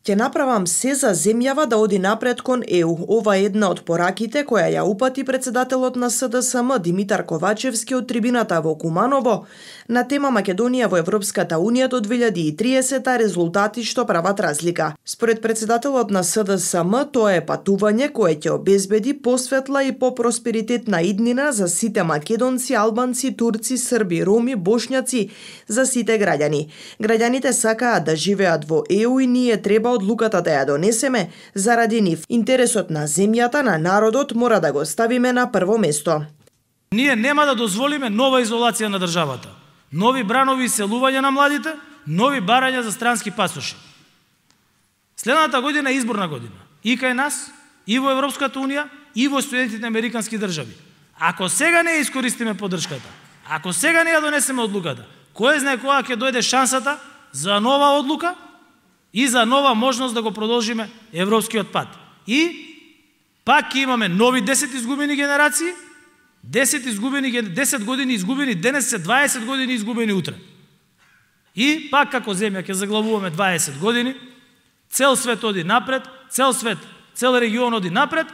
Ќе направам се за земјава да оди напред кон ЕУ. Ова е една од пораките која ја упати председателот на СДСМ Димитар Ковачевски од трибината во Куманово на тема Македонија во Европската Унија до 2030 резултати што прават разлика. Според председателот на СДСМ, тоа е патување кое ќе обезбеди посветла и попросперитетна иднина за сите македонци, албанци, турци, срби, роми, бошњаци, за сите граѓани. Граѓаните сакаат да живеат во ЕУ и ние треба одлуката да ја донесеме заради нив. Интересот на земјата, на народот мора да го ставиме на прво место. Ние нема да дозволиме нова изолација на државата. Нови бранови иселувања на младите, нови барања за странски пасоши. Следната година е изборна година. И кај нас, и во Европската Унија, и во Соединетите американски држави. Ако сега не ја искористиме поддршката, ако сега не ја донесеме одлуката, кој знае кога ќе дојде шансата за нова одлука и за нова можност да го продолжиме европскиот пат. И пак ќе имаме нови 10 изгубени генерации, 10 години изгубени денес се 20 години изгубени утре. И пак како земја ќе заглавуваме 20 години, цел свет оди напред, цел регион оди напред,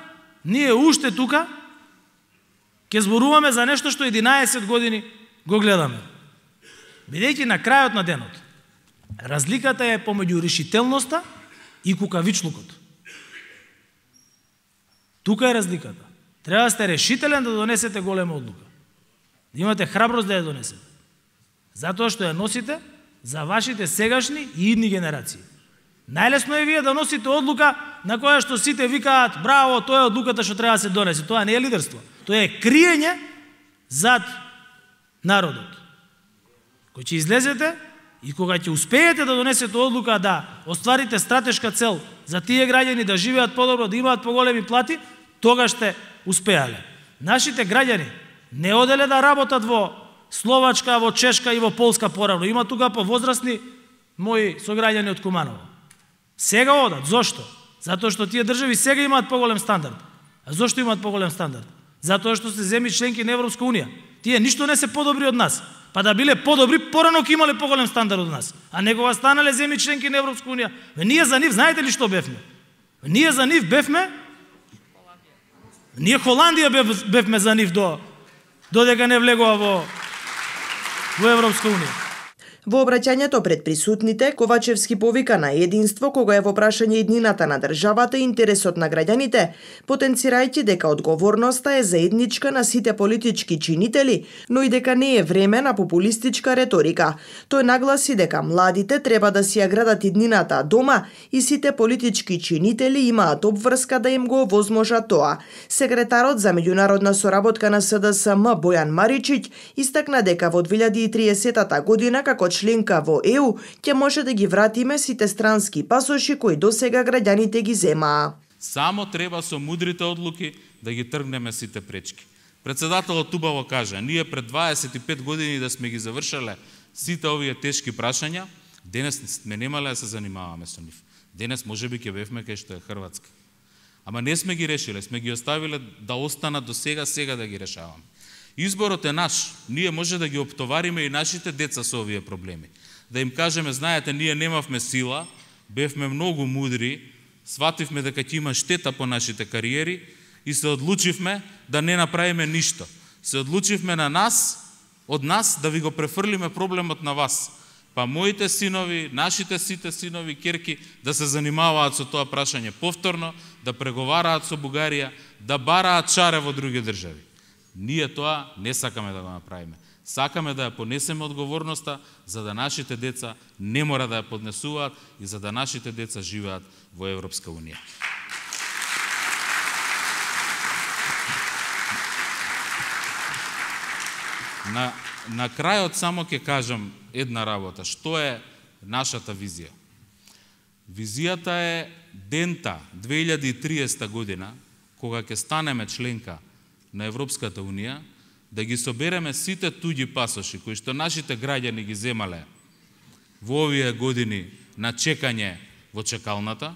ние уште тука ќе зборуваме за нешто што 11 години го гледаме. Бидејќи на крајот на денот, разликата е помеѓу решителноста и кукавичлукот. Тука е разликата. Треба да сте решителен да донесете голема одлука. Да имате храброст да ја донесете. Затоа што ја носите за вашите сегашни и идни генерации. Најлесно е вие да носите одлука на која што сите викаат браво, тоа е одлуката што треба да се донесе. Тоа не е лидерство. Тоа е криење зад народот. Кој ќе излезете и кога ќе успеете да донесете одлука да остварите стратешка цел за тие граѓани да живеат подобро, да имаат поголеми плати, тогаш сте успеале. Нашите граѓани не оделе да работат во Словачка, во Чешка и во Полска поравно. Има тука повозрасни мои сограѓани од Куманово. Сега одат. Зошто? Затоа што тие држави сега имаат поголем стандард. А зошто имаат поголем стандард? Затоа што се земји членки на Европска Унија. Тие ништо не се подобри од нас. Па да биле подобри, порано ќе имале поголем стандард од нас. А некога станале земји членки на Европска Унија. Ние за нив знаете ли што бевме? Ние за нив бевме Ние Холандија бевме за нив додека не влегува во Европска Унија. Во обраќањето пред присутните, Ковачевски повика на единство кога е во прашање иднината на државата и интересот на граѓаните, потенцирајќи дека одговорноста е заедничка на сите политички чинители, но и дека не е време на популистичка реторика. Тој нагласи дека младите треба да си ја градат иднината дома и сите политички чинители имаат обврска да им го овозможат тоа. Секретарот за меѓународна соработка на СДСМ Бојан Маричиќ истакна дека во 2030 година како членка во ЕУ ќе може да ги вратиме сите странски пасоши кои досега граѓаните ги земаа. Само треба со мудрите одлуки да ги тргнеме сите пречки. Председателот убаво кажа, ние пред 25 години да сме ги завршале сите овие тешки прашања, денес сме немале да се занимаваме со нив. Денес можеби ќе бевме кај што е Хрватска. Ама не сме ги решиле, сме ги оставиле да останат до сега да ги решаваме. Изборот е наш. Ние може да ги оптовариме и нашите деца со овие проблеми. Да им кажеме, знаете, ние немавме сила, бевме многу мудри, свативме дека ќе има штета по нашите кариери и се одлучивме да не направиме ништо. Се одлучивме од нас да ви го префрлиме проблемот на вас. Па моите синови, нашите сите синови, керки да се занимаваат со тоа прашање повторно, да преговараат со Бугарија, да бараат шаре во други држави. Ние тоа не сакаме да го направиме. Сакаме да ја понесеме одговорноста за да нашите деца не мора да ја поднесуваат и за да нашите деца живеат во Европска Унија. На крајот само ќе кажам една работа. Што е нашата визија? Визијата е дента 2030 година, кога ќе станеме членка на Европската Унија, да ги собереме сите туѓи пасоши кои што нашите граѓани ги земале во овие години на чекање во чекалната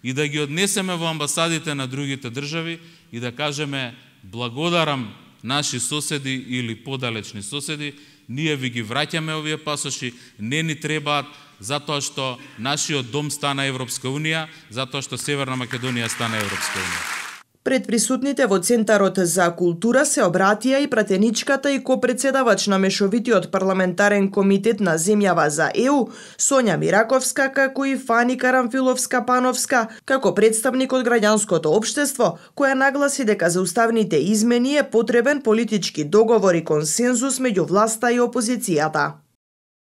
и да ги однесеме во амбасадите на другите држави и да кажеме благодарам наши соседи или подалечни соседи, ние ви ги враќаме овие пасоши, не ни требаат, затоа што нашиот дом стана Европска Унија, затоа што Северна Македонија стана Европска Унија. Пред присутните во Центарот за култура се обратија и пратеничката и копредседавач на Мешовитиот парламентарен комитет на земјава за ЕУ, Сонја Мираковска, како и Фани Карамфиловска-Пановска, како представник од граѓанското општество, која нагласи дека за уставните измени е потребен политички договор и консензус меѓу власта и опозицијата.